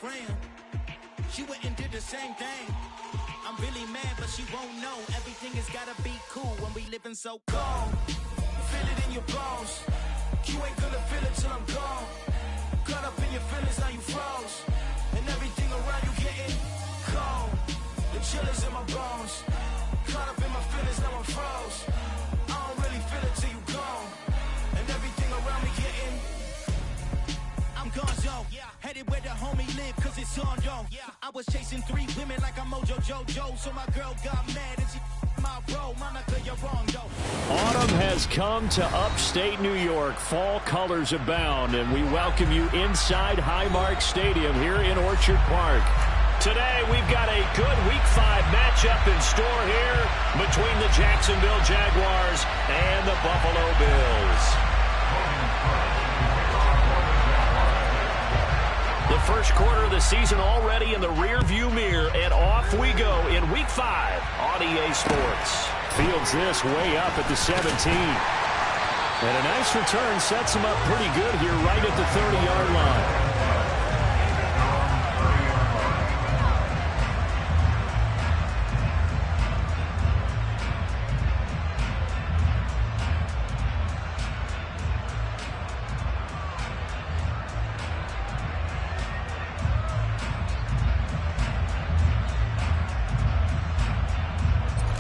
friend. She went and did the same thing. I'm really mad, but she won't know. Everything has gotta be cool when we living so cold. Feel it in your bones. You ain't gonna feel it till I'm gone. Caught up in your feelings, now you froze. And everything around you getting cold. The chill is in my bones. Caught up in my feelings, now I'm froze. I don't really feel it till you gone. And everything around me getting, I'm gone, yo. Headed where the homie live, cause it's on, yo. I was chasing 3 women like I'm Mojo Jojo. So my girl got mad and she my bro. Monica, you're wrong, yo. Autumn has come to upstate New York. Fall colors abound, and we welcome you inside Highmark Stadium here in Orchard Park. Today, we've got a good Week 5 matchup in store here between the Jacksonville Jaguars and the Buffalo Bills. The first quarter of the season already in the rearview mirror, and off we go in Week 5 on EA Sports. Fields this way up at the 17. And a nice return sets him up pretty good here right at the 30-yard line.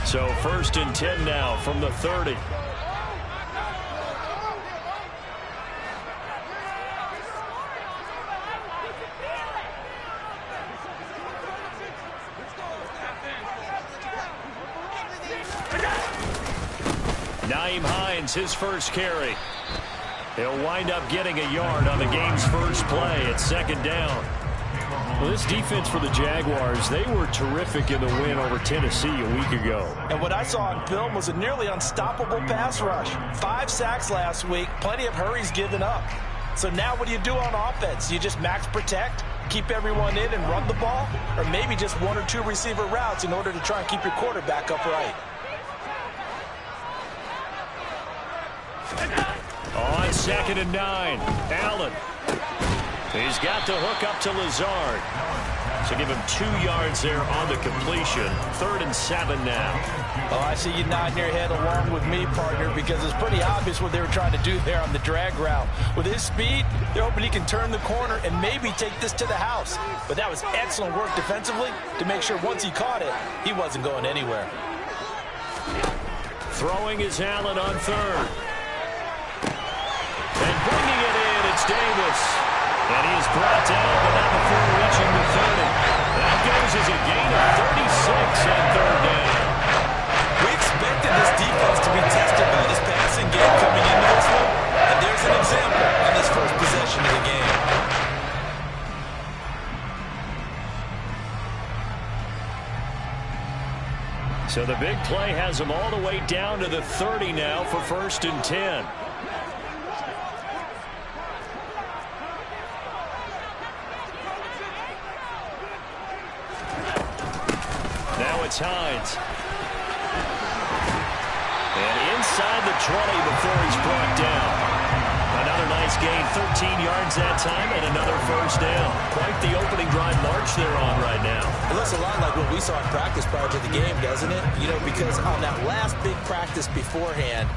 So 1st and 10 now from the 30. Nyheim Hines, his first carry. He'll wind up getting a yard on the game's first play at 2nd down. Well, this defense for the Jaguars, they were terrific in the win over Tennessee a week ago. And what I saw on film was a nearly unstoppable pass rush. 5 sacks last week, plenty of hurries given up. So now what do you do on offense? You just max protect, keep everyone in and run the ball? Or maybe just 1 or 2 receiver routes in order to try and keep your quarterback upright? On 2nd and 9, Allen. He's got the hook up to Lazard. So give him 2 yards there on the completion. 3rd and 7 now. Oh, I see you nodding your head along with me, partner, because it's pretty obvious what they were trying to do there on the drag route. With his speed, they're hoping he can turn the corner and maybe take this to the house. But that was excellent work defensively to make sure once he caught it, he wasn't going anywhere. Throwing is Allen on 3rd. And bringing it in, it's Davis. And he is brought down, but not before reaching the 30. That goes as a gain of 36 on 3rd down. We expected this defense to be tested by this passing game coming into this one, and there's an example on this first possession of the game. So the big play has him all the way down to the 30 now for 1st and 10. Now it's Hines. And inside the 20 before he's brought down. Another nice gain, 13 yards that time, and another 1st down. Quite the opening drive march they're on right now. It looks a lot like what we saw in practice prior to the game, doesn't it? You know, because on that last big practice beforehand,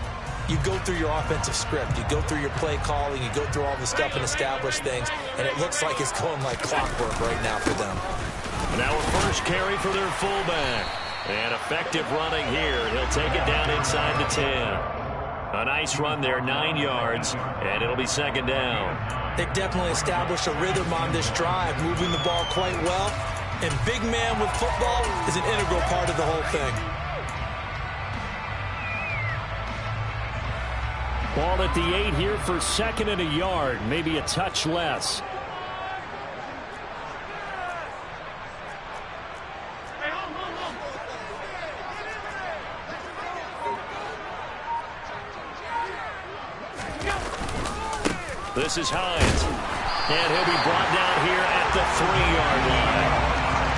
you go through your offensive script. You go through your play calling. You go through all the stuff and establish things. And it looks like it's going like clockwork right now for them. Now a first carry for their fullback. And effective running here. He'll take it down inside the 10. A nice run there, 9 yards, and it'll be 2nd down. They definitely established a rhythm on this drive, moving the ball quite well. And big man with football is an integral part of the whole thing. Ball at the 8 here for 2nd and a yard, maybe a touch less. This is Hines. And he'll be brought down here at the 3-yard line.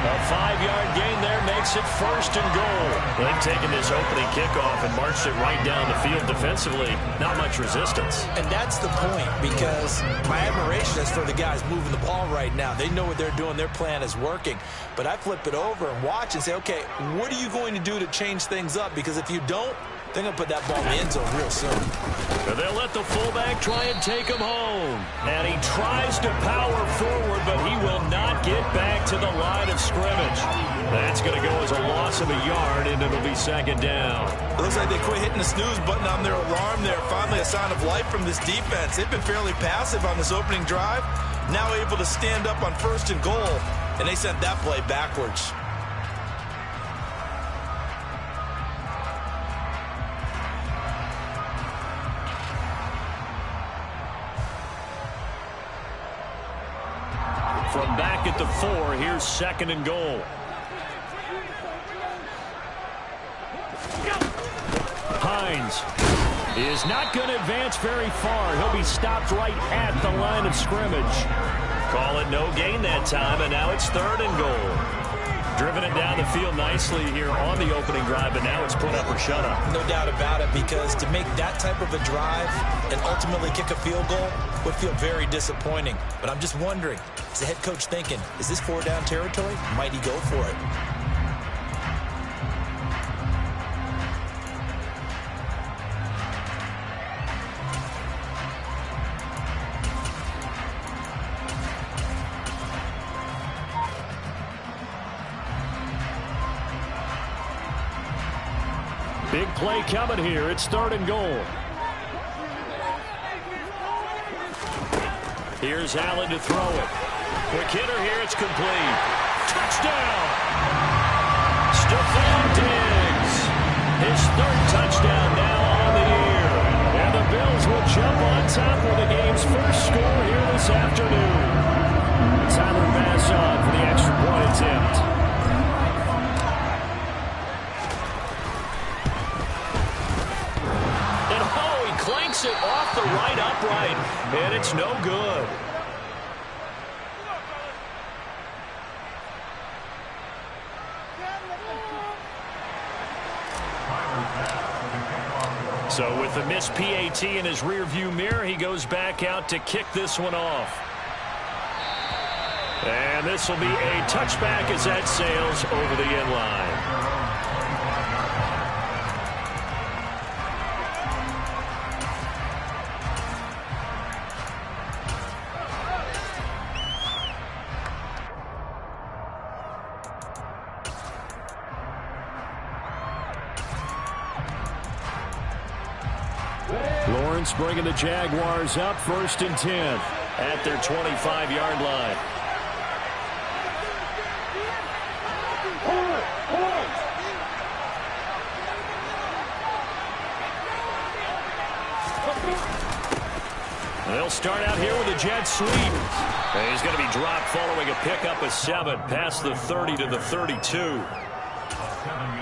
A 5-yard gain there makes it 1st and goal. They've taken this opening kickoff and marched it right down the field defensively. Not much resistance. And that's the point, because my admiration is for the guys moving the ball right now. They know what they're doing. Their plan is working. But I flip it over and watch and say, okay, what are you going to do to change things up? Because if you don't, they're going to put that ball in the end zone real soon. And they'll let the fullback try and take him home. And he tries to power forward, but he will not get back to the line of scrimmage. That's going to go as a loss of a yard, and it'll be 2nd down. It looks like they quit hitting the snooze button on their alarm there. Finally a sign of life from this defense. They've been fairly passive on this opening drive. Now able to stand up on 1st and goal, and they sent that play backwards. From back at the 4, here's 2nd and goal. Hines is not going to advance very far. He'll be stopped right at the line of scrimmage. Call it no gain that time, and now it's 3rd and goal. Driven it down the field nicely here on the opening drive, but now it's put up or shut up. No doubt about it, because to make that type of a drive and ultimately kick a field goal would feel very disappointing. But I'm just wondering, is the head coach thinking, is this 4-down territory? Might he go for it? Big play coming here. It's 3rd and goal. Here's Allen to throw it. Quick hitter here. It's complete. Touchdown! Stephon Diggs. His 3rd touchdown now on the year. And the Bills will jump on top with the game's first score here this afternoon. Tyler Bass on for the extra point attempt. Clanks it off the right upright, and it's no good. So with the missed PAT in his rearview mirror, he goes back out to kick this one off. And this will be a touchback as that sails over the end line. Lawrence bringing the Jaguars up 1st and 10 at their 25-yard line. They'll start out here with a jet sweep. And he's going to be dropped following a pickup of 7 past the 30 to the 32.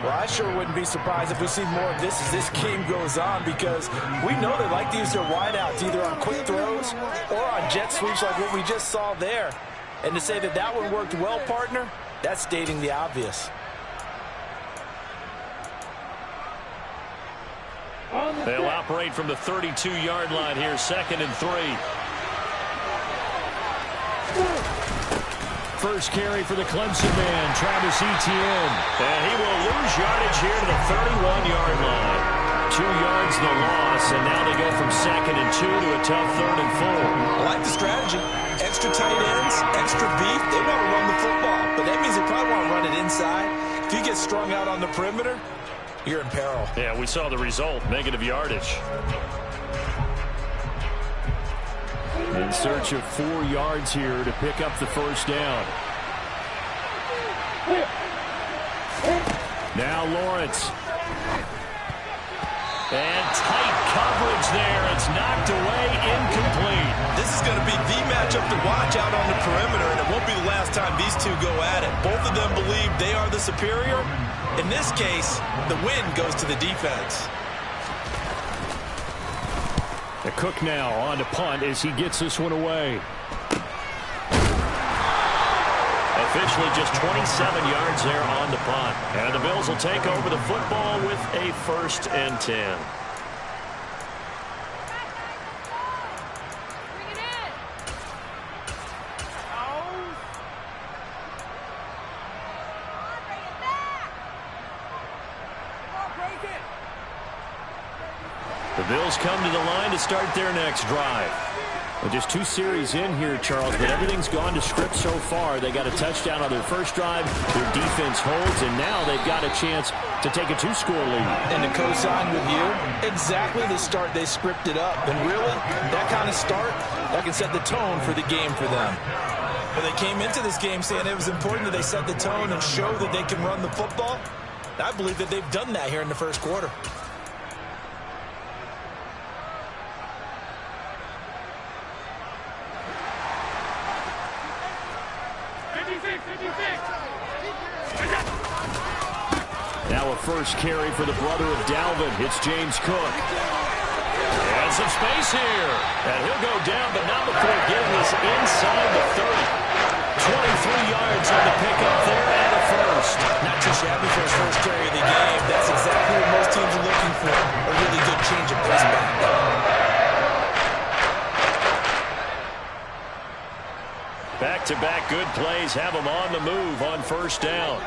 Well, I sure wouldn't be surprised if we see more of this as this game goes on, because we know they like to use their wideouts either on quick throws or on jet sweeps like what we just saw there. And to say that that one worked well, partner, that's stating the obvious. They'll operate from the 32-yard line here, 2nd and 3. First carry for the Clemson man, Travis Etienne. And he will lose yardage here to the 31-yard line. 2 yards the loss, and now they go from 2nd and 2 to a tough 3rd and 4. I like the strategy. Extra tight ends, extra beef. They want to run the football, but that means they probably want to run it inside. If you get strung out on the perimeter, you're in peril. Yeah, we saw the result, negative yardage. In search of 4 yards here to pick up the 1st down. Now Lawrence. And tight coverage there. It's knocked away, incomplete. This is going to be the matchup to watch out on the perimeter, and it won't be the last time these two go at it. Both of them believe they are the superior. In this case, the win goes to the defense. The Cook now on to punt as he gets this one away. Officially just 27 yards there on the punt. And the Bills will take over the football with a 1st and 10. The Bills come to the line to start their next drive. Well, just 2 series in here, Charles, but everything's gone to script so far. They got a touchdown on their first drive. Their defense holds, and now they've got a chance to take a 2-score lead. And to co-sign with you, exactly the start they scripted up. And really, that kind of start, that can set the tone for the game for them. But they came into this game saying it was important that they set the tone and show that they can run the football. I believe that they've done that here in the first quarter. Now a first carry for the brother of Dalvin. It's James Cook. And some space here. And he'll go down, but not before getting this inside the 30. 23 yards on the pickup there and a first. Not too shabby for his first carry of the game. That's exactly what most teams are looking for. A really good change of pace back. Back-to-back good plays have them on the move on first down.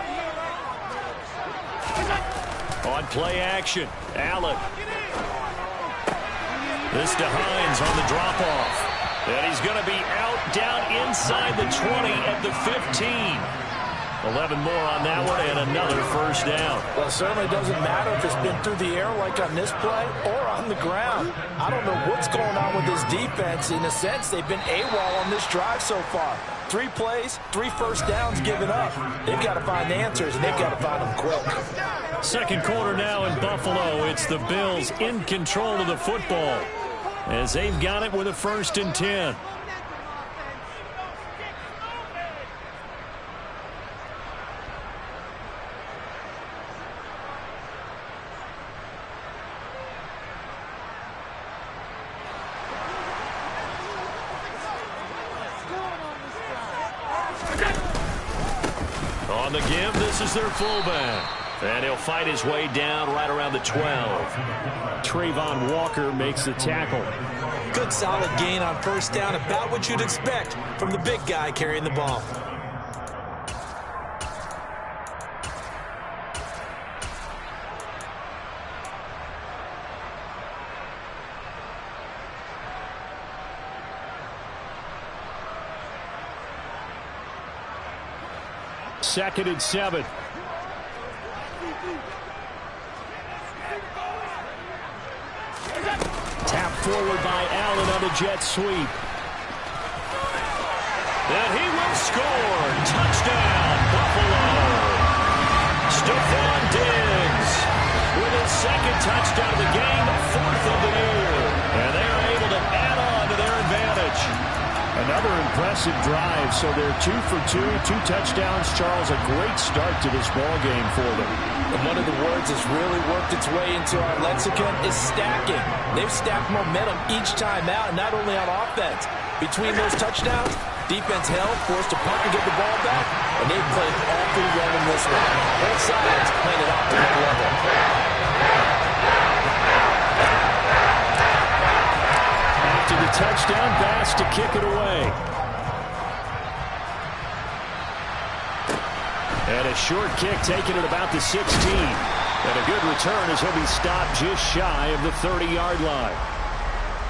On play action, Allen. This to Hines on the drop-off. And he's going to be out down inside the 20 at the 15. 11 more on that one and another first down. Well, it certainly doesn't matter if it's been through the air like on this play or on the ground. I don't know what's going on with this defense. In a sense, they've been AWOL on this drive so far. 3 plays, 3 first downs given up. They've got to find answers, and they've got to find them quick. Second quarter now in Buffalo. It's the Bills in control of the football as they've got it with a 1st and 10. On the give, this is their fullback. And he'll fight his way down right around the 12. Trayvon Walker makes the tackle. Good solid gain on first down, about what you'd expect from the big guy carrying the ball. Second and 7. Tap forward by Allen on a jet sweep. And he will score. Touchdown, Buffalo. Stephon Diggs with his 2nd touchdown of the game, 4th of the year. And they're able to add on to their advantage. Another impressive drive, so they're 2 for 2, 2 touchdowns. Charles, a great start to this ball game for them. And one of the words that's really worked its way into our lexicon is stacking. They've stacked momentum each time out, and not only on offense. Between those touchdowns, defense held, forced to punt and get the ball back, and they've played awfully well in this one. Both sides playing it off to that level. After the touchdown, Bass to kick it away. And a short kick taken at about the 16. And a good return as he'll be stopped just shy of the 30-yard line.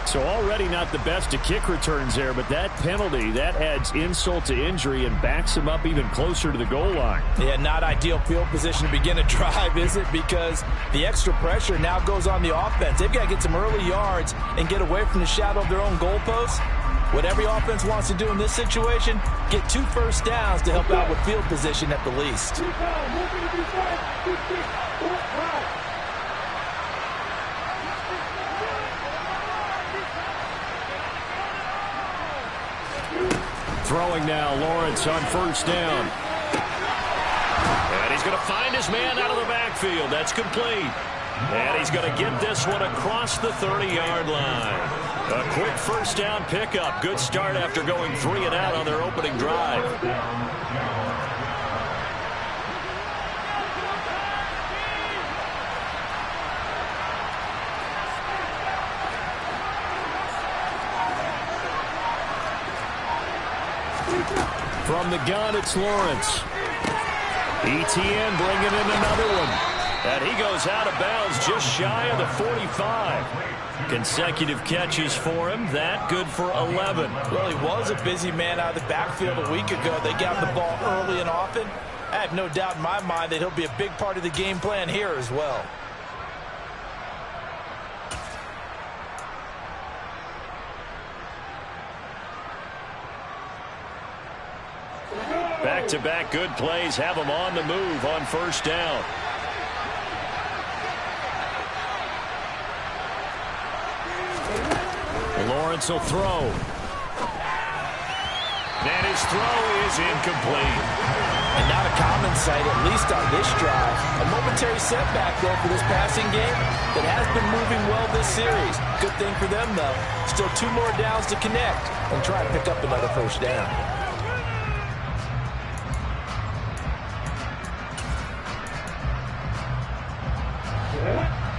So already not the best of kick returns there, but that penalty, that adds insult to injury and backs him up even closer to the goal line. Yeah, not ideal field position to begin a drive, is it? Because the extra pressure now goes on the offense. They've got to get some early yards and get away from the shadow of their own goalposts. What every offense wants to do in this situation, get 2 first downs to help out with field position at the least. Throwing now, Lawrence on first down. And he's going to find his man out of the backfield. That's complete. And he's going to get this one across the 30-yard line. A quick first down pickup. Good start after going 3 and out on their opening drive. From the gun, it's Lawrence. ETN bringing in another one. And he goes out of bounds just shy of the 45. Consecutive catches for him. That good for 11. Well, he was a busy man out of the backfield a week ago. They got the ball early and often. I have no doubt in my mind that he'll be a big part of the game plan here as well. Back-to-back good plays have him on the move on first down. Lawrence will throw. And his throw is incomplete. And not a common sight, at least on this drive. A momentary setback there for this passing game that has been moving well this series. Good thing for them, though. Still 2 more downs to connect and try to pick up another first down.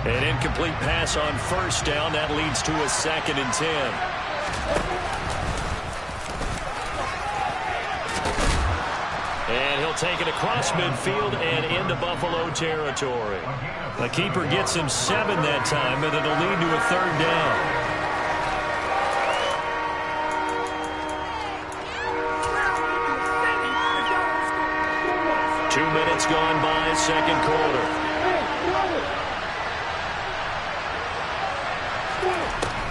An incomplete pass on first down. That leads to a 2nd and 10. And he'll take it across midfield and into Buffalo territory. The keeper gets him 7 that time, but it'll lead to a 3rd down. Two minutes gone by, second quarter.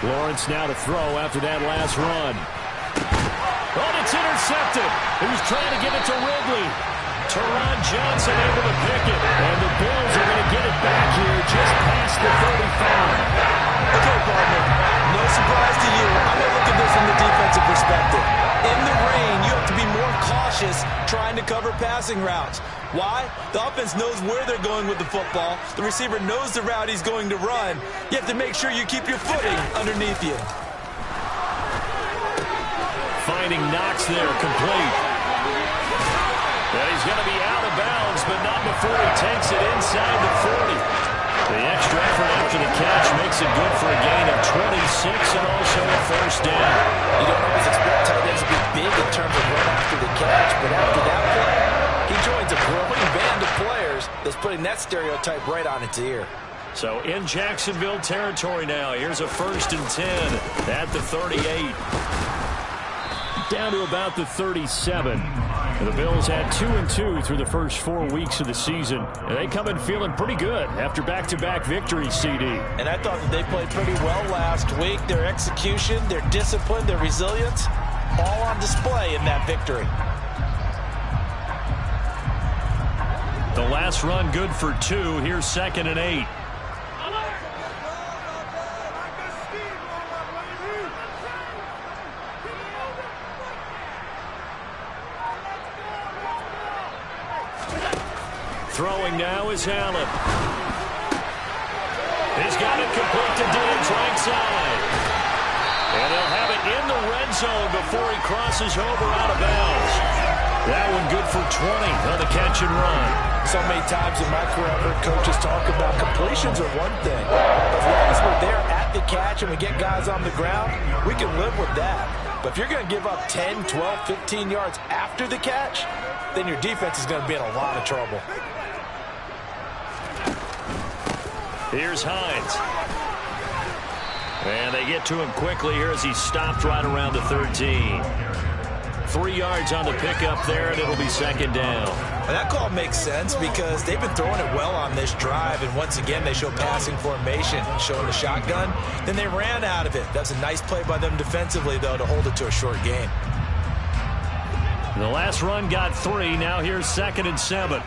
Lawrence now to throw after that last run. Oh, it's intercepted. He was trying to give it to Ridley. Teron Johnson able to pick it. And the Bills are going to get it back here just past the 35. Okay, partner. No surprise to you. I'm going to look at this from the defensive perspective. In the rain, you have to be more cautious trying to cover passing routes. Why? The offense knows where they're going with the football. The receiver knows the route he's going to run. You have to make sure you keep your footing underneath you. Finding Knox there, complete. And he's going to be out of bounds, but not before he takes it inside the 40. The extra effort after the catch makes it good for a gain of 26 and also a first down. You don't always expect tight ends to be big in terms of run after the catch, but after that play, he joins a growing band of players that's putting that stereotype right on its ear. So in Jacksonville territory now. Here's a 1st and 10 at the 38. Down to about the 37. The Bills had 2-2 through the first 4 weeks of the season. And they come in feeling pretty good after back-to-back victories, CD. And I thought that they played pretty well last week. Their execution, their discipline, their resilience, all on display in that victory. The last run good for 2. Here's 2nd and 8. Throwing now is Allen. He's got it complete to Diggs right side. And he'll have it in the red zone before he crosses over out of bounds. That one good for 20 on the catch and run. So many times in my career, I've heard coaches talk about completions are one thing. As long as we're there at the catch and we get guys on the ground, we can live with that. But if you're going to give up 10, 12, 15 yards after the catch, then your defense is going to be in a lot of trouble. Here's Hines. And they get to him quickly here as he stopped right around the 13. 3 yards on the pickup there, and it'll be 2nd down. And that call makes sense because they've been throwing it well on this drive, and once again they show passing formation, showing the shotgun. Then they ran out of it. That's a nice play by them defensively, though, to hold it to a short gain. The last run got 3. Now here's 2nd and 7.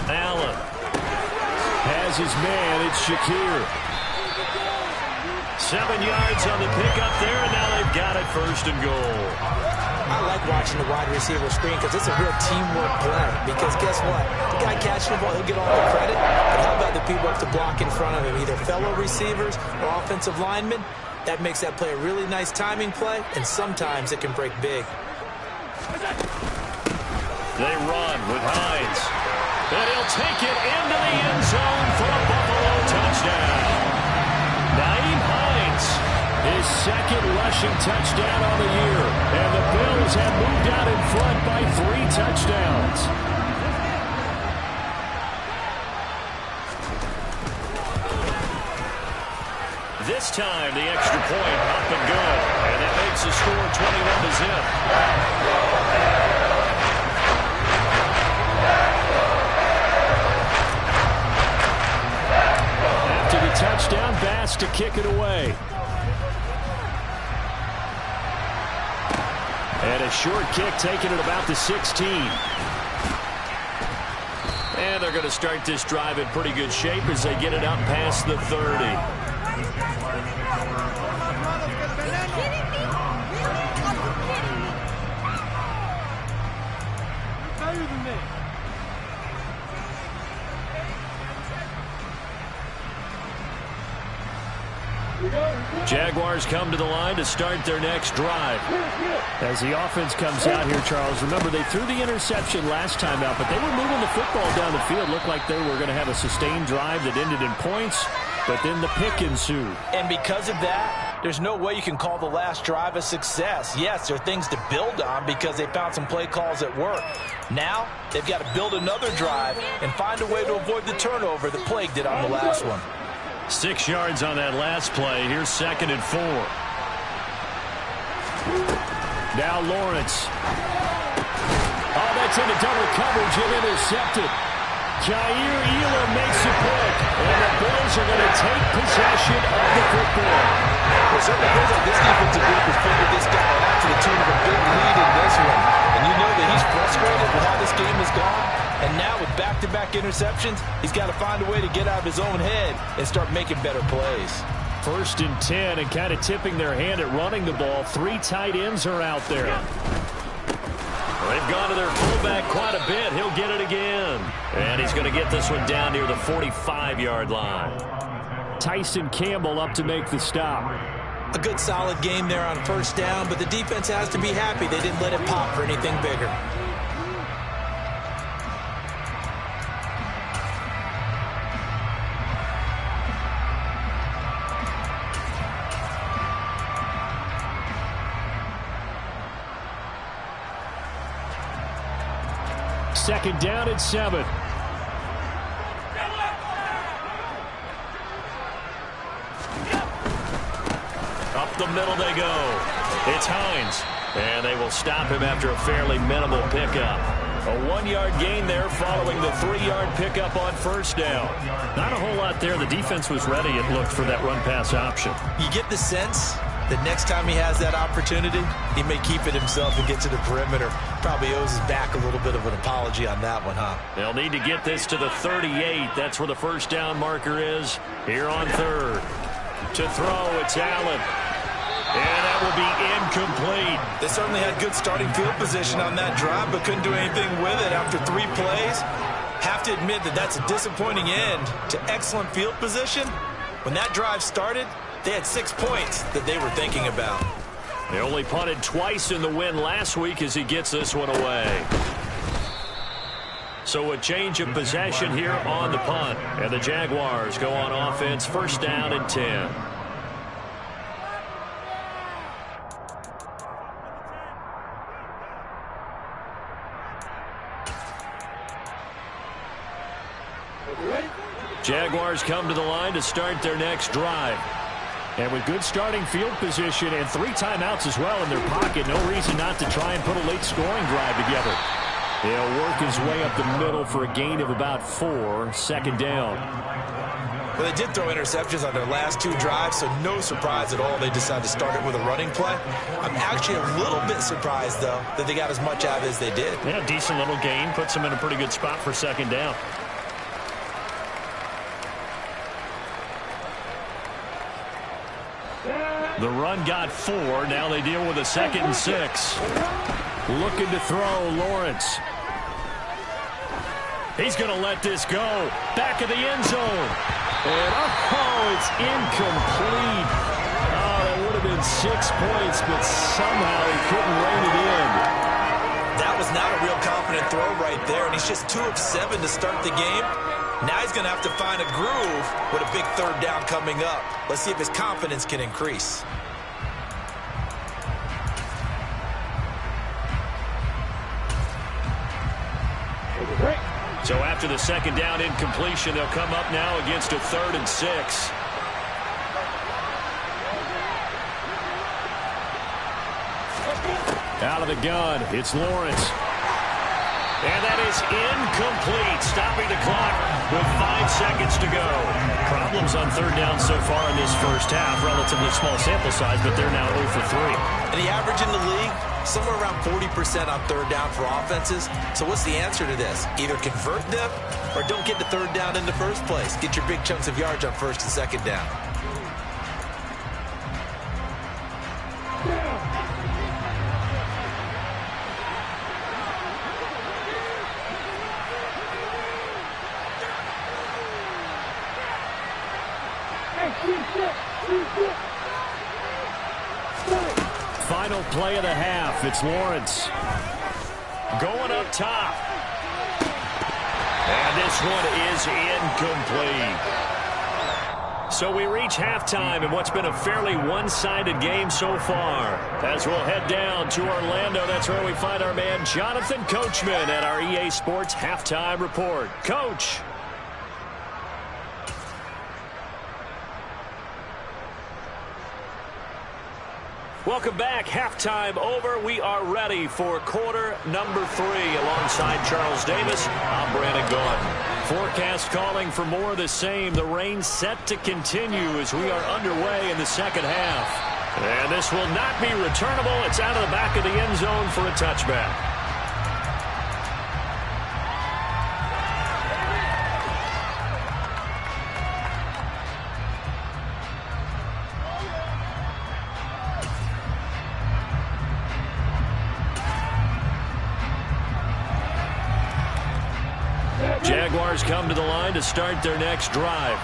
Allen has his man. It's Shakir. 7 yards on the pickup there, and now they've got it 1st and goal. I like watching the wide receiver screen because it's a real teamwork play. Because guess what? The guy catching the ball, he'll get all the credit. But how about the people up to block in front of him, either fellow receivers or offensive linemen? That makes that play a really nice timing play, and sometimes it can break big. They run with Hines. And he'll take it into the end zone for a Buffalo touchdown. Nyheim Hines, his 2nd rushing touchdown on the year. And the Bills have moved out in front by 3 touchdowns. This time, the extra point up and good. And that makes the score 21-0. After the touchdown, Bass to kick it away. And a short kick taken at about the 16. And they're going to start this drive in pretty good shape as they get it up past the 30. Jaguars come to the line to start their next drive. As the offense comes out here, Charles, remember they threw the interception last time out, but they were moving the football down the field. Looked like they were going to have a sustained drive that ended in points, but then the pick ensued. And because of that, there's no way you can call the last drive a success. Yes, there are things to build on because they found some play calls that work. Now, they've got to build another drive and find a way to avoid the turnover that plagued it on the last one. 6 yards on that last play. Here's 2nd and 4. Now Lawrence. Oh, that's into double coverage and intercepted. Jair Elam makes a pick, and the Bills are going to take possession of the football. Well, certainly feels like this defensive group has figured this guy out to the tune of a big lead in this one. And you know that he's frustrated with how this game has gone. And now with back-to-back interceptions, he's got to find a way to get out of his own head and start making better plays. 1st and 10, and kind of tipping their hand at running the ball. 3 tight ends are out there. They've gone to their fullback quite a bit. He'll get it again. And he's going to get this one down near the 45-yard line. Tyson Campbell up to make the stop. A good solid game there on 1st down, but the defense has to be happy they didn't let it pop for anything bigger. Second down at 7. Up the middle they go. It's Hines. And they will stop him after a fairly minimal pickup. A 1-yard gain there following the 3-yard pickup on 1st down. Not a whole lot there. The defense was ready, it looked, for that run-pass option. You get the sense that next time he has that opportunity, he may keep it himself and get to the perimeter. Probably owes his back a little bit of an apology on that one, huh? They'll need to get this to the 38. That's where the 1st down marker is here on 3rd. To throw, it's Allen. And that will be incomplete. They certainly had good starting field position on that drive, but couldn't do anything with it after 3 plays. Have to admit that that's a disappointing end to excellent field position. When that drive started, they had 6 points that they were thinking about. They only punted twice in the win last week as he gets this one away. So a change of possession here on the punt. And the Jaguars go on offense, 1st down and 10. Jaguars come to the line to start their next drive. And with good starting field position and 3 timeouts as well in their pocket, no reason not to try and put a late scoring drive together. He'll work his way up the middle for a gain of about 4, 2nd down. Well, they did throw interceptions on their last 2 drives, so no surprise at all they decided to start it with a running play. I'm actually a little bit surprised, though, that they got as much out of it as they did. Yeah, decent little gain. Puts them in a pretty good spot for 2nd down. The run got 4. Now they deal with a 2nd and 6. Looking to throw, Lawrence. He's going to let this go. Back of the end zone. And, oh, it's incomplete. Oh, that would have been 6 points, but somehow he couldn't rein it in. That was not a real confident throw right there, and he's just 2 of 7 to start the game. Now he's going to have to find a groove with a big 3rd down coming up. Let's see if his confidence can increase. So after the second down incompletion, they'll come up now against a 3rd and 6. Out of the gun, it's Lawrence. And that is incomplete, stopping the clock with 5 seconds to go. Problems on 3rd down so far in this first half. Relatively small sample size, but they're now 0 for 3. And the average in the league, somewhere around 40% on 3rd down for offenses. So what's the answer to this? Either convert them or don't get the 3rd down in the first place. Get your big chunks of yards on 1st and 2nd down. Final play of the half. It's Lawrence. Going up top. And this one is incomplete. So we reach halftime in what's been a fairly one-sided game so far. As we'll head down to Orlando, that's where we find our man Jonathan Coachman at our EA Sports Halftime Report. Coach. Welcome back. Halftime over. We are ready for quarter number 3. Alongside Charles Davis, I'm Brandon Gaudin. Forecast calling for more of the same. The rain set to continue as we are underway in the second half. And this will not be returnable. It's out of the back of the end zone for a touchback. Jaguars come to the line to start their next drive.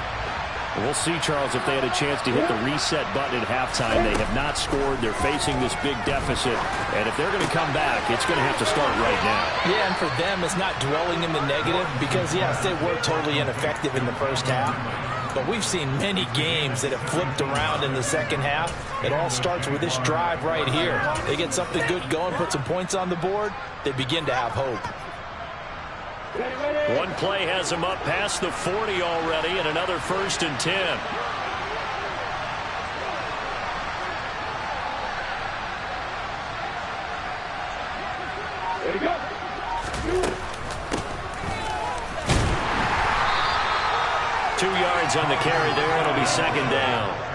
We'll see, Charles, if they had a chance to hit the reset button at halftime. They have not scored. They're facing this big deficit. And if they're going to come back, it's going to have to start right now. Yeah, and for them, it's not dwelling in the negative because, yes, they were totally ineffective in the first half. But we've seen many games that have flipped around in the second half. It all starts with this drive right here. They get something good going, put some points on the board, they begin to have hope. One play has them up past the 40 already, and another 1st and 10. There you go. 2 yards on the carry there. It'll be 2nd down.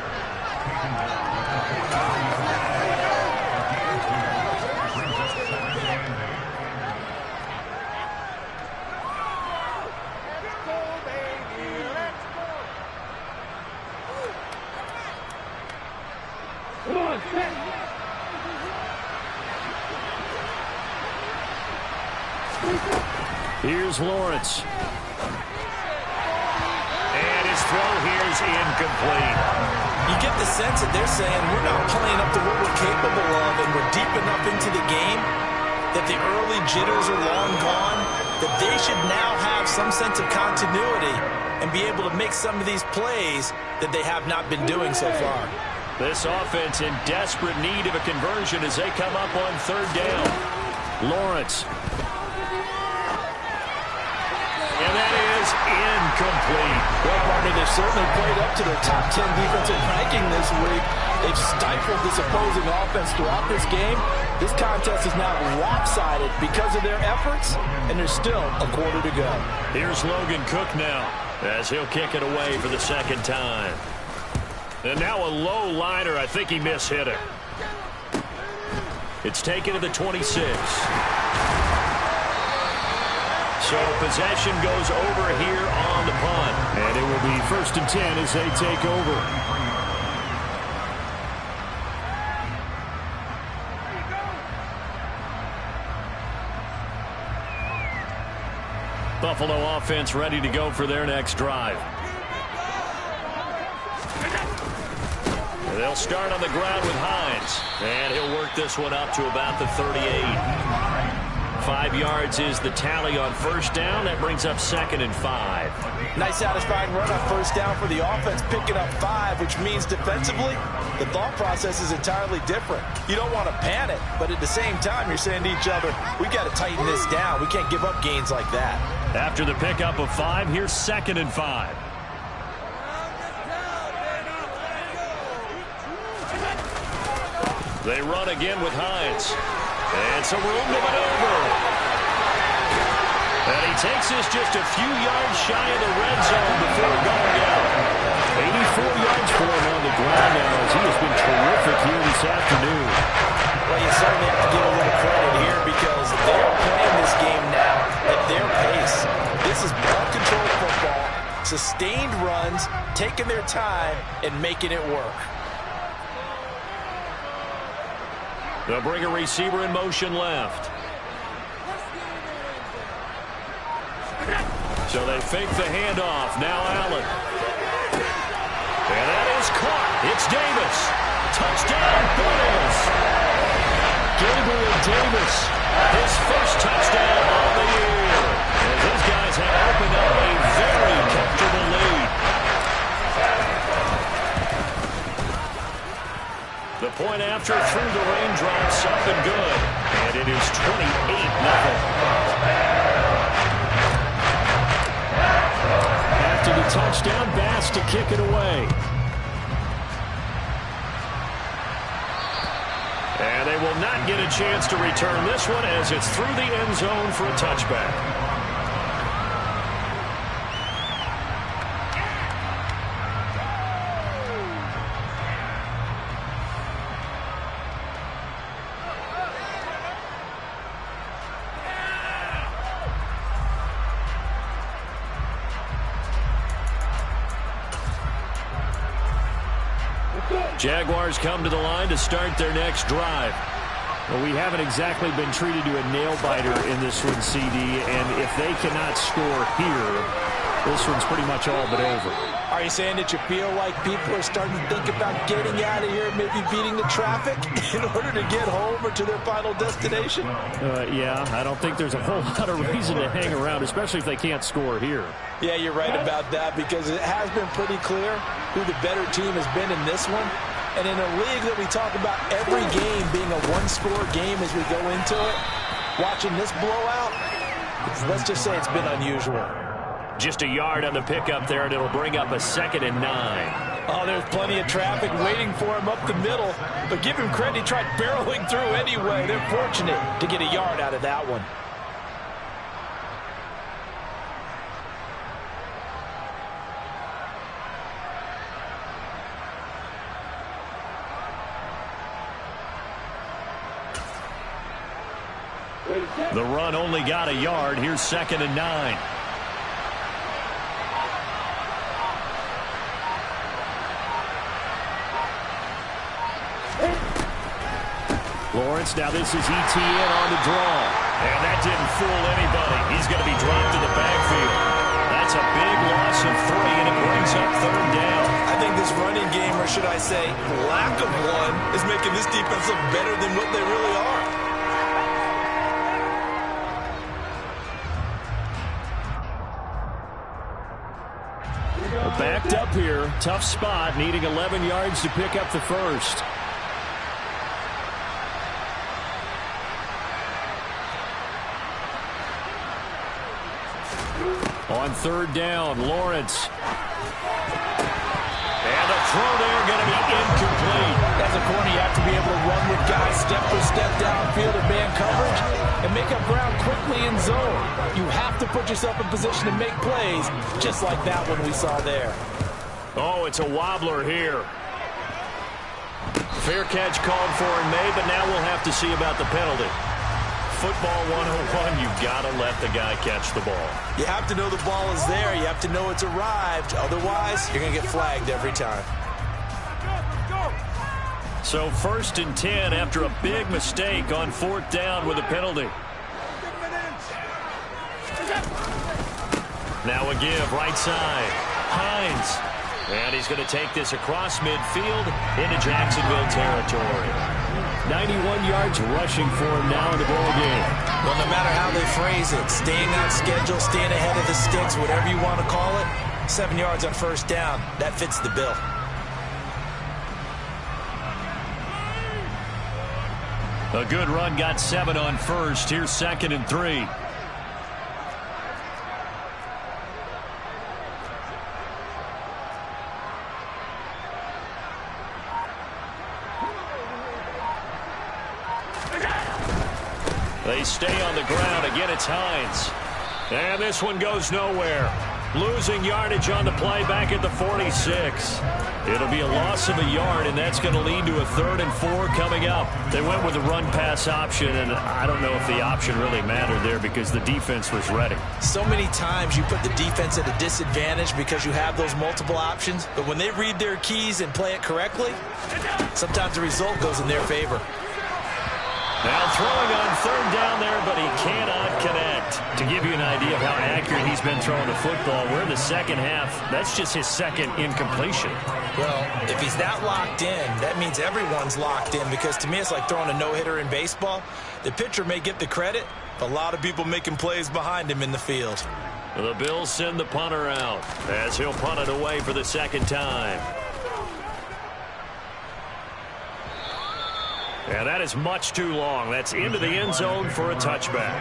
Here's Lawrence. And his throw here is incomplete. You get the sense that they're saying we're not playing up to what we're capable of, and we're deep enough into the game that the early jitters are long gone, that they should now have some sense of continuity and be able to make some of these plays that they have not been doing so far. This offense in desperate need of a conversion as they come up on 3rd down. Lawrence. And that is incomplete. Well, partner, they've certainly played up to their top 10 defensive ranking this week. They've stifled this opposing offense throughout this game. This contest is now lopsided because of their efforts, and there's still a quarter to go. Here's Logan Cook now as he'll kick it away for the 2nd time. And now a low liner. I think he mishit it. It's taken to the 26. So possession goes over here on the punt. And it will be 1st and 10 as they take over. Buffalo offense ready to go for their next drive. They'll start on the ground with Hines. And he'll work this one up to about the 38. 5 yards is the tally on first down. That brings up 2nd and 5. Nice satisfying run on first down for the offense, picking up 5, which means defensively, the thought process is entirely different. You don't want to panic, but at the same time, you're saying to each other, we got to tighten this down. We can't give up gains like that. After the pickup of 5, here's 2nd and 5. They run again with Hines. And some room to maneuver. And he takes this just a few yards shy of the red zone before going out. 84 yards for him on the ground now as he has been terrific here this afternoon. Well, you certainly have to give a little credit here because they're playing this game now at their pace. This is ball-controlled football, sustained runs, taking their time, and making it work. They'll bring a receiver in motion left. So they fake the handoff. Now Allen. And that is caught. It's Davis. Touchdown, Bills. Gabriel Davis. His first touchdown of the year. And these guys have opened up a very comfortable lead. The point after through the raindrops, up and good. And it is 28-0. After the touchdown, Bass to kick it away. And they will not get a chance to return this one as it's through the end zone for a touchback. Jaguars come to the line to start their next drive. Well, we haven't exactly been treated to a nail-biter in this one, CD, and if they cannot score here, this one's pretty much all but over. Are you saying that you feel like people are starting to think about getting out of here, maybe beating the traffic in order to get home or to their final destination? Yeah, I don't think there's a whole lot of reason to hang around, especially if they can't score here. Yeah, you're right about that because it has been pretty clear who the better team has been in this one. And in a league that we talk about every game being a one-score game as we go into it, watching this blowout, let's just say it's been unusual. Just a yard on the pickup there, and it'll bring up a 2nd and 9. Oh, there's plenty of traffic waiting for him up the middle. But give him credit, he tried barreling through anyway. They're fortunate to get a yard out of that one. The run only got a yard. Here's 2nd and 9. Lawrence, now this is ETN on the draw. And that didn't fool anybody. He's going to be dropped to the backfield. That's a big loss of 3, and it brings up 3rd down. I think this running game, or should I say lack of one, is making this defense look better than what they really are. Backed up here. Tough spot, needing 11 yards to pick up the first. On 3rd down, Lawrence. And the throw there going to be incomplete. As a corner, you have to be able to run with guys step for step downfield in man coverage and make up ground quickly in zone. You have to put yourself in position to make plays, just like that one we saw there. Oh, it's a wobbler here. Fair catch called for and made, but now we'll have to see about the penalty. Football 101, you've got to let the guy catch the ball. You have to know the ball is there. You have to know it's arrived. Otherwise, you're going to get flagged every time. So 1st and 10 after a big mistake on 4th down with a penalty. Now a give, right side. Hines. And he's going to take this across midfield into Jacksonville territory. 91 yards rushing for him now in the ball game. Well, no matter how they phrase it, staying on schedule, staying ahead of the sticks, whatever you want to call it, 7 yards on first down, that fits the bill. A good run got 7 on first. Here's 2nd and 3. They stay on the ground. Again, it's Hines. And this one goes nowhere. Losing yardage on the play back at the 46. It'll be a loss of a yard, and that's going to lead to a 3rd and 4 coming up. They went with a run-pass option, and I don't know if the option really mattered there because the defense was ready. So many times you put the defense at a disadvantage because you have those multiple options, but when they read their keys and play it correctly, sometimes the result goes in their favor. Now throwing on 3rd down there, but he cannot connect. To give you an idea of how accurate he's been throwing the football, we're in the second half. That's just his 2nd incompletion. Well, if he's that locked in, that means everyone's locked in, because to me it's like throwing a no-hitter in baseball. The pitcher may get the credit, but a lot of people making plays behind him in the field. The Bills send the punter out as he'll punt it away for the 2nd time. And that is much too long. That's into the end zone for a touchback.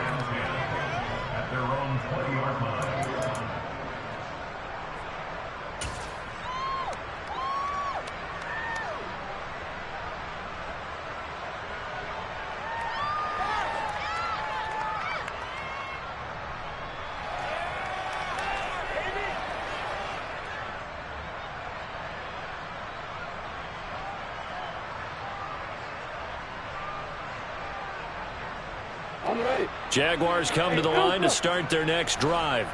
At their own 20-yard line. Jaguars come to the line to start their next drive.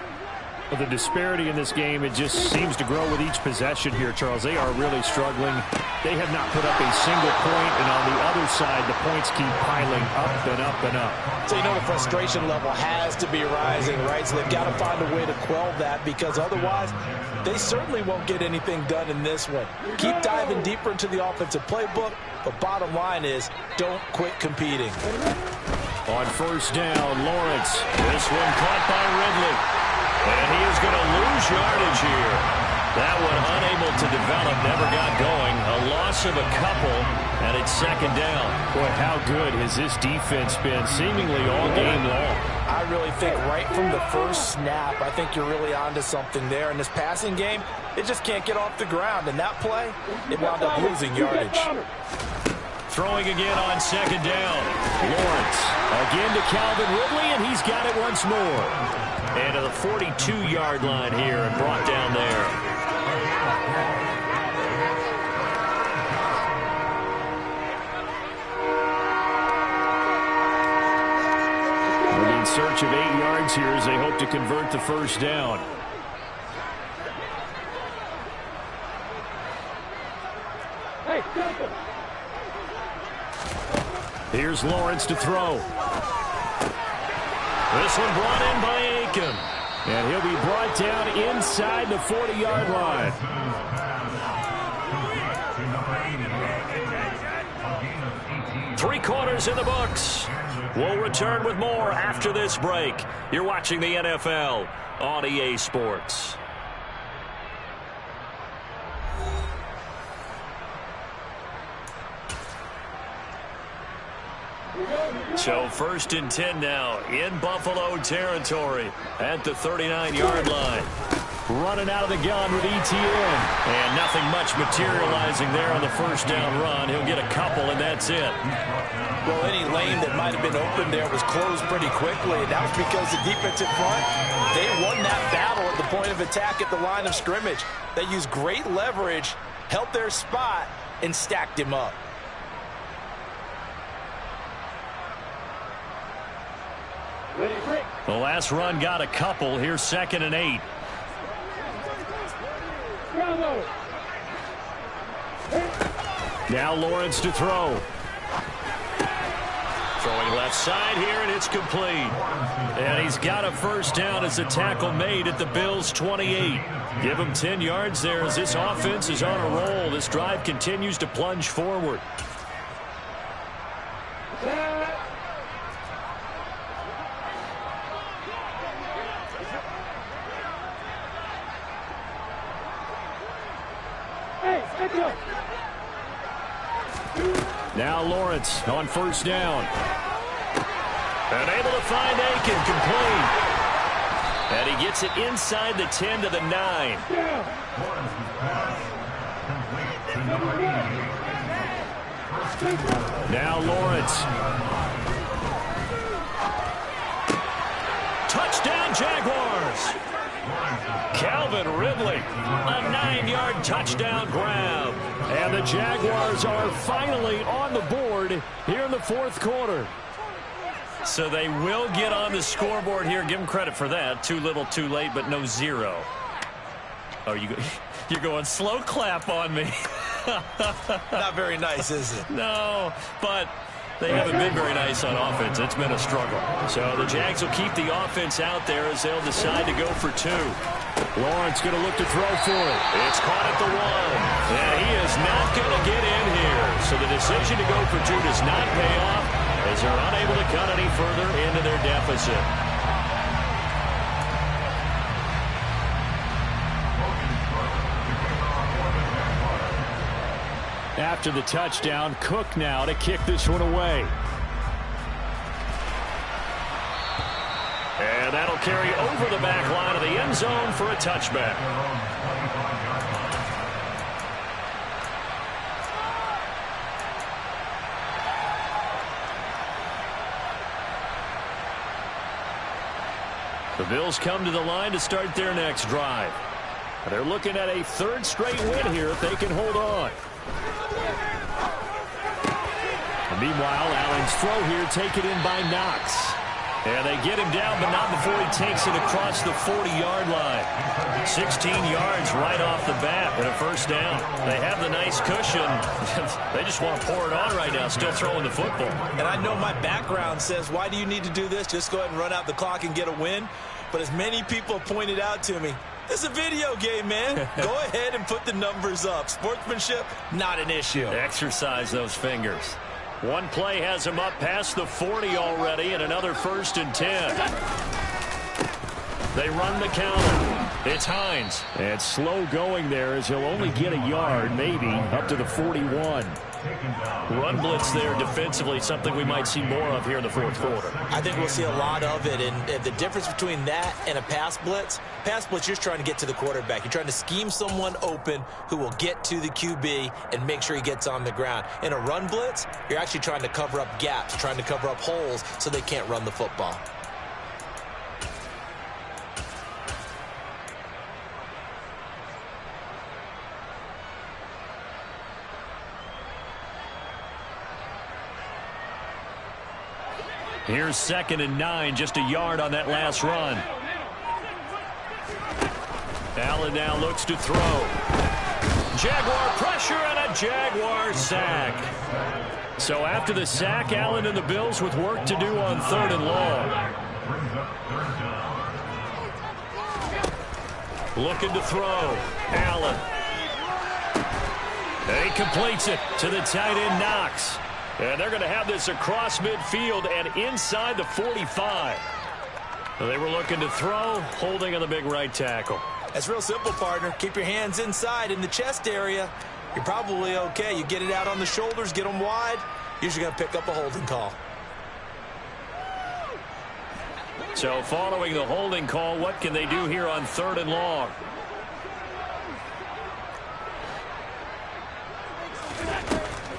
The disparity in this game, it just seems to grow with each possession here, Charles. They are really struggling. They have not put up a single point, and on the other side, the points keep piling up and up and up. So you know the frustration level has to be rising, right? So they've got to find a way to quell that, because otherwise they certainly won't get anything done in this one. Keep diving deeper into the offensive playbook, but bottom line is don't quit competing. On first down, Lawrence. This one caught by Ridley. And he is going to lose yardage here. That one unable to develop, never got going. A loss of a couple, and it's 2nd down. Boy, how good has this defense been seemingly all game long? I really think right from the first snap, I think you're really onto something there. In this passing game, it just can't get off the ground. And that play, it wound up losing yardage. Throwing again on 2nd down. Lawrence again to Calvin Ridley, and he's got it once more. And to the 42-yard line here and brought down there. In search of 8 yards here as they hope to convert the first down. Here's Lawrence to throw. This one brought in by Aiken. And he'll be brought down inside the 40-yard line. 3 quarters in the books. We'll return with more after this break. You're watching the NFL on EA Sports. So 1st and 10 now in Buffalo territory at the 39-yard line. Running out of the gun with Etienne. And nothing much materializing there on the first down run. He'll get a couple, and that's it. Well, any lane that might have been open there was closed pretty quickly, and that was because the defense in front, they won that battle at the point of attack at the line of scrimmage. They used great leverage, held their spot, and stacked him up. The last run got a couple. Here's 2nd and 8. Now Lawrence to throw. Throwing left side here, and it's complete. And he's got a first down as a tackle made at the Bills' 28. Give them 10 yards there as this offense is on a roll. This drive continues to plunge forward. Now Lawrence on first down. And able to find Aiken, complete. And he gets it inside the 10 to the 9. Now Lawrence. Touchdown Jaguars. Calvin Ridley, a 9-yard touchdown grab. And the Jaguars are finally on the board here in the fourth quarter. So they will get on the scoreboard here. Give them credit for that. Too little, too late, but no zero. Oh, you're going slow clap on me. Not very nice, is it? No, but they haven't been very nice on offense. It's been a struggle. So the Jags will keep the offense out there as they'll decide to go for 2. Lawrence going to look to throw for it. It's caught at the 1. And he is not going to get in here. So the decision to go for 2 does not pay off as they're unable to cut any further into their deficit. After the touchdown, Cook now to kick this one away. And that'll carry over the back line of the end zone for a touchback. The Bills come to the line to start their next drive. They're looking at a 3rd straight win here if they can hold on. And meanwhile, Allen's throw here taken in by Knox. And they get him down, but not before he takes it across the 40-yard line. 16 yards right off the bat and a first down. They have the nice cushion. They just want to pour it on right now, still throwing the football. And I know my background says, why do you need to do this? Just go ahead and run out the clock and get a win. But as many people have pointed out to me, this is a video game, man. Go ahead and put the numbers up. Sportsmanship, not an issue. Exercise those fingers. One play has him up past the 40 already, and another 1st and 10. They run the counter. It's Hines. And slow going there as he'll only get a yard, maybe, up to the 41. Run blitz there defensively, something we might see more of here in the fourth quarter. I think we'll see a lot of it, and the difference between that and a pass blitz, you're just trying to get to the quarterback. You're trying to scheme someone open who will get to the QB and make sure he gets on the ground. In a run blitz, you're actually trying to cover up gaps, trying to cover up holes so they can't run the football. Here's 2nd and 9, just a yard on that last run. Allen now looks to throw. Jaguar pressure and a Jaguar sack. So after the sack, Allen and the Bills with work to do on 3rd and long. Looking to throw. Allen. And he completes it to the tight end Knox. And they're going to have this across midfield and inside the 45. They were looking to throw, holding on the big right tackle. That's real simple, partner. Keep your hands inside in the chest area. You're probably okay. You get it out on the shoulders, get them wide. Usually going to pick up a holding call. So following the holding call, what can they do here on 3rd and long?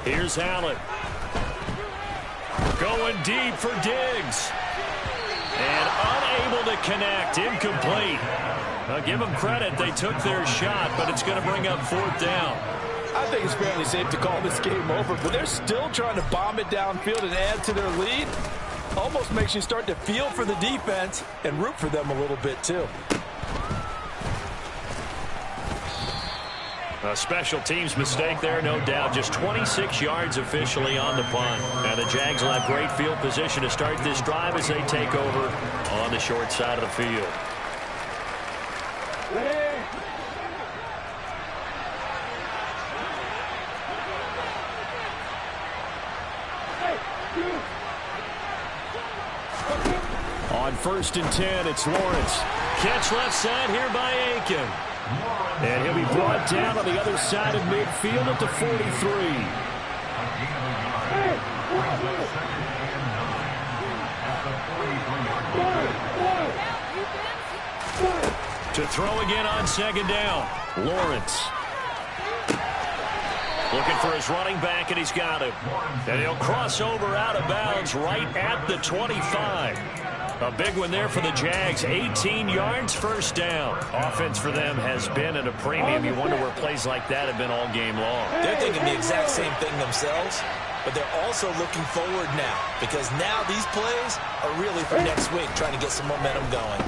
Here's Allen. Going deep for Diggs. And unable to connect. Incomplete. I'll give them credit. They took their shot, but it's going to bring up 4th down. I think it's fairly safe to call this game over, but they're still trying to bomb it downfield and add to their lead. Almost makes you start to feel for the defense and root for them a little bit, too. A special teams mistake there, no doubt. Just 26 yards officially on the punt. Now the Jags will have great field position to start this drive as they take over on the short side of the field. 1st and 10. It's Lawrence. Catch left side here by Aiken. And he'll be brought down on the other side of midfield at the 43. To throw again on 2nd down. Lawrence. Looking for his running back, and he's got him. And he'll cross over out of bounds right at the 25. A big one there for the Jags. 18 yards, 1st down. Offense for them has been at a premium. You wonder where plays like that have been all game long. They're thinking the exact same thing themselves, but they're also looking forward now, because now these plays are really for next week, trying to get some momentum going.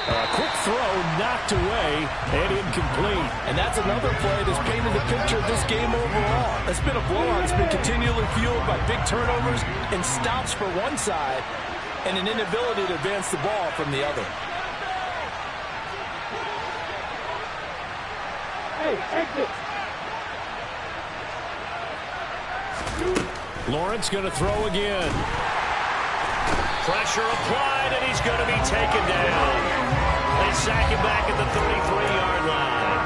A quick throw knocked away and incomplete. And that's another play that's painted the picture of this game overall. It's been a blowout. It's been continually fueled by big turnovers and stops for one side and an inability to advance the ball from the other. Lawrence going to throw again. Pressure applied, and he's going to be taken down. They sack him back at the 33-yard line.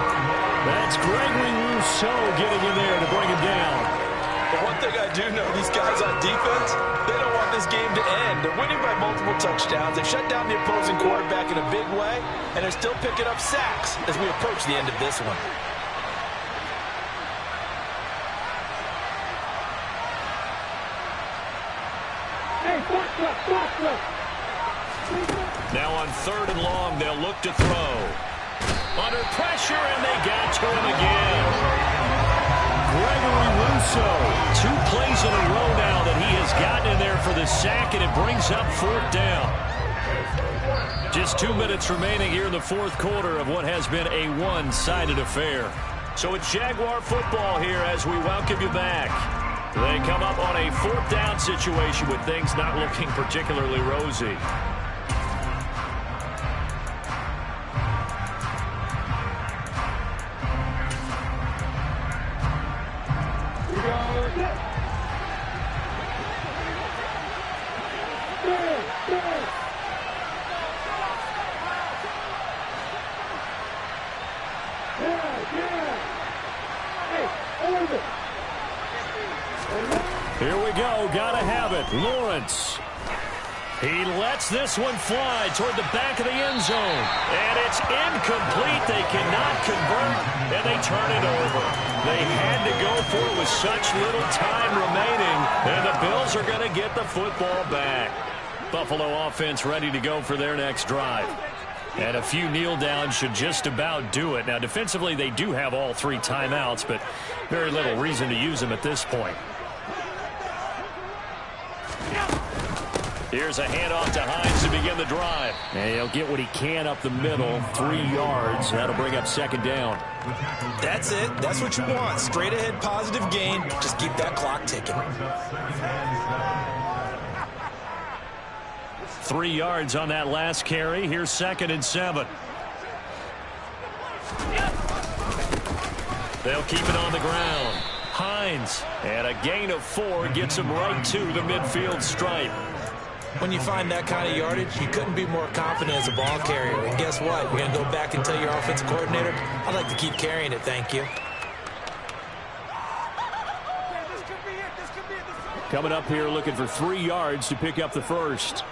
That's Gregory Rousseau getting in there to bring him down. But one thing I do know, these guys on defense, they don't want this game to end. They're winning by multiple touchdowns. They've shut down the opposing quarterback in a big way, and they're still picking up sacks as we approach the end of this one. Now on 3rd and long, they'll look to throw. Under pressure, and they got to him again. Gregory Rousseau. 2 plays in a row now that he has gotten in there for the sack, and it brings up 4th down. Just 2 minutes remaining here in the 4th quarter of what has been a one-sided affair. So it's Jaguar football here as we welcome you back. They come up on a 4th down situation with things not looking particularly rosy. Here we go. Gotta have it. Lawrence. He lets this one fly toward the back of the end zone. And it's incomplete. They cannot convert, and they turn it over. They had to go for it with such little time remaining, and the Bills are going to get the football back. Buffalo offense ready to go for their next drive. And a few kneel downs should just about do it. Now, defensively, they do have all 3 timeouts, but very little reason to use them at this point. Here's a handoff to Hines to begin the drive. And he'll get what he can up the middle, 3 yards. That'll bring up 2nd down. That's it. That's what you want. Straight ahead positive gain. Just keep that clock ticking. 3 yards on that last carry. Here's 2nd and 7. They'll keep it on the ground. Hines. And a gain of 4 gets him right to the midfield stripe. When you find that kind of yardage, you couldn't be more confident as a ball carrier. And guess what? You're going to go back and tell your offensive coordinator, I'd like to keep carrying it, thank you. Coming up here looking for 3 yards to pick up the first.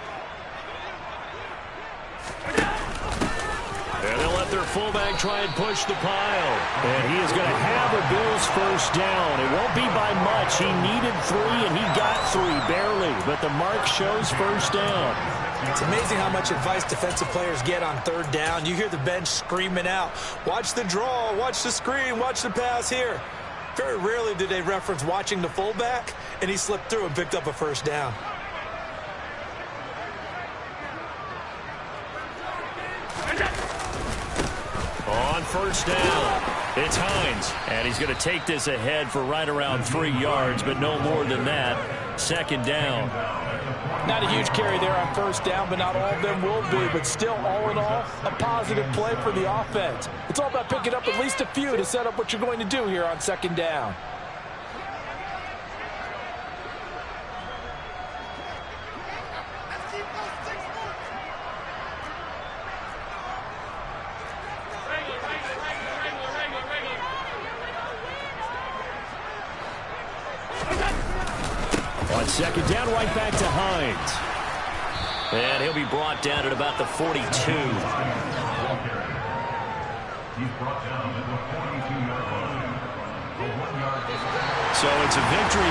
And they'll let their fullback try and push the pile. And he is going to have a Bills first down. It won't be by much. He needed 3, and he got 3, barely. But the mark shows first down. It's amazing how much advice defensive players get on 3rd down. You hear the bench screaming out, watch the draw, watch the screen, watch the pass here. Very rarely do they reference watching the fullback, and he slipped through and picked up a first down. On first down, it's Hines. And he's going to take this ahead for right around 3 yards, but no more than that. 2nd down. Not a huge carry there on first down, but not all of them will be. But still, all in all, a positive play for the offense. It's all about picking up at least a few to set up what you're going to do here on 2nd down. On second down, right back to Hines. And he'll be brought down at about the 42. He's brought down at the 42-yard line. So it's a victory